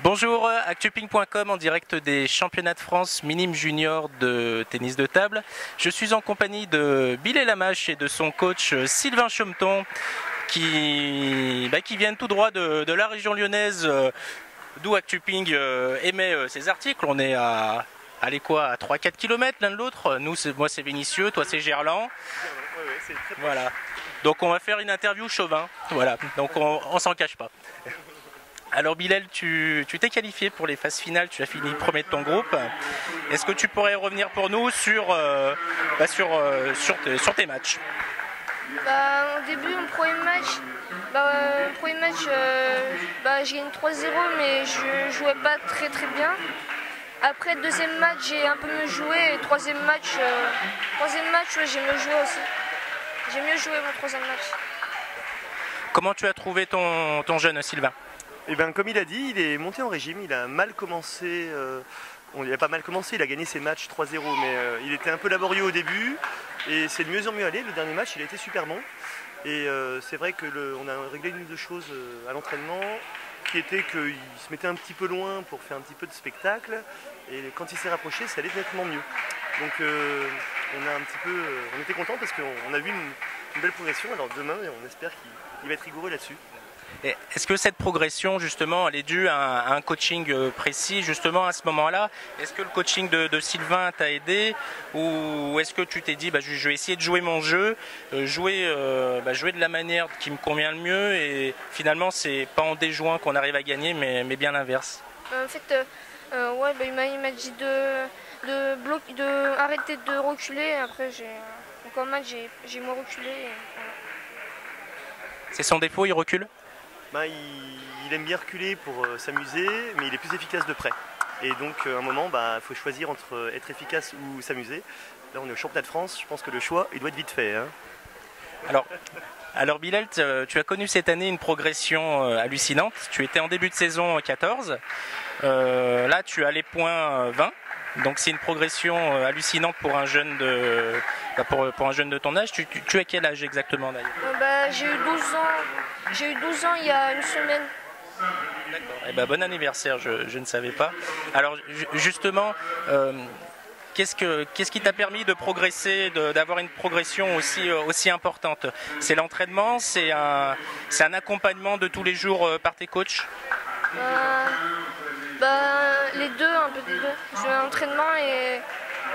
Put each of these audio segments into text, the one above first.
Bonjour, actuping.com en direct des championnats de France minimes juniors de tennis de table. Je suis en compagnie de Bilal Lamache et de son coach Sylvain Chometon qui viennent tout droit de la région lyonnaise d'où Actuping émet ses articles. On est à 3-4 km l'un de l'autre. Moi c'est Vénitieux, toi c'est Gerland. Voilà. Donc on va faire une interview chauvin. Voilà. Donc on s'en cache pas. Alors Bilal, tu t'es qualifié pour les phases finales, tu as fini premier de ton groupe. Est-ce que tu pourrais revenir pour nous sur tes matchs? Au début, mon premier match, j'ai gagné 3-0, mais je jouais pas très bien. Après, deuxième match, j'ai un peu mieux joué. Et troisième match, j'ai mieux joué aussi. J'ai mieux joué mon troisième match. Comment tu as trouvé ton jeune Sylvain? Eh bien, comme il a dit, il est monté en régime, il a mal commencé, il a pas mal commencé, il a gagné ses matchs 3-0, mais il était un peu laborieux au début, et c'est de mieux en mieux allé. Le dernier match, il a été super bon, et c'est vrai qu'on a réglé une ou deux choses à l'entraînement, qui était qu'il se mettait un petit peu loin pour faire un petit peu de spectacle, et quand il s'est rapproché, ça allait nettement mieux. Donc on était content parce qu'on a vu une belle progression. Alors demain, on espère qu'il va être rigoureux là-dessus. Est-ce que cette progression, justement, elle est due à un coaching précis, justement, à ce moment-là? Est-ce que le coaching de Sylvain t'a aidé? Ou est-ce que tu t'es dit, je vais essayer de jouer mon jeu, jouer de la manière qui me convient le mieux, et finalement, c'est pas en déjouant qu'on arrive à gagner, mais bien l'inverse? En fait, il m'a dit de arrêter de reculer. Après, encore un match, j'ai moins reculé. Voilà. C'est son défaut, il recule? Il aime bien reculer pour s'amuser, mais il est plus efficace de près. Et donc à un moment, il faut choisir entre être efficace ou s'amuser. Là on est au championnat de France, je pense que le choix il doit être vite fait. Hein. Alors Bilal, tu as connu cette année une progression hallucinante. Tu étais en début de saison 14, là tu as les points 20. Donc c'est une progression hallucinante pour un jeune pour un jeune de ton âge. Tu as quel âge exactement d'ailleurs? J'ai eu 12 ans. J'ai eu 12 ans il y a une semaine. D'accord. Bon anniversaire, je ne savais pas. Alors justement, qu'est-ce qui t'a permis de progresser, d'avoir une progression aussi importante? C'est l'entraînement, c'est un accompagnement de tous les jours par tes coachs? Les deux, un peu des deux. L'entraînement et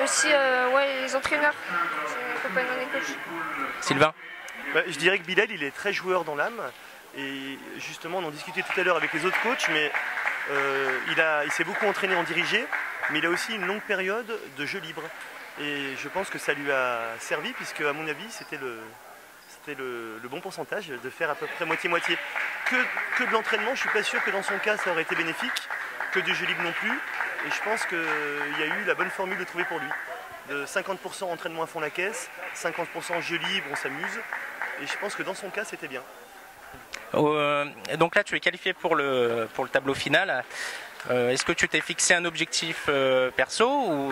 aussi les entraîneurs. C'est l'accompagnement des coachs. Sylvain? Je dirais que Bilal, il est très joueur dans l'âme. Et justement, on en discutait tout à l'heure avec les autres coachs, mais il s'est beaucoup entraîné en dirigé, mais il a aussi une longue période de jeu libre. Et je pense que ça lui a servi, puisque à mon avis, c'était le bon pourcentage de faire à peu près moitié-moitié. Que de l'entraînement, je suis pas sûr que dans son cas, ça aurait été bénéfique, que du jeu libre non plus. Et je pense qu'il y a eu la bonne formule de trouver pour lui. De 50% entraînement à fond la caisse, 50% jeu libre, on s'amuse. Et je pense que dans son cas, c'était bien. Donc là, tu es qualifié pour le tableau final. Est-ce que tu t'es fixé un objectif perso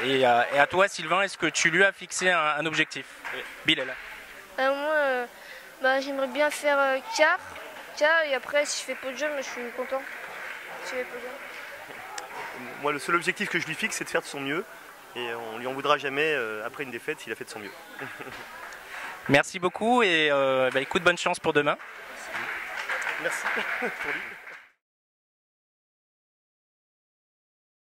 et à toi, Sylvain, est-ce que tu lui as fixé un objectif? Bilal? Moi, j'aimerais bien faire quart, et après, si je fais podium, je suis content. Si je fais podium. Moi, le seul objectif que je lui fixe, c'est de faire de son mieux. Et on lui en voudra jamais après une défaite s'il a fait de son mieux. Merci beaucoup et écoute, bonne chance pour demain. Merci pour lui.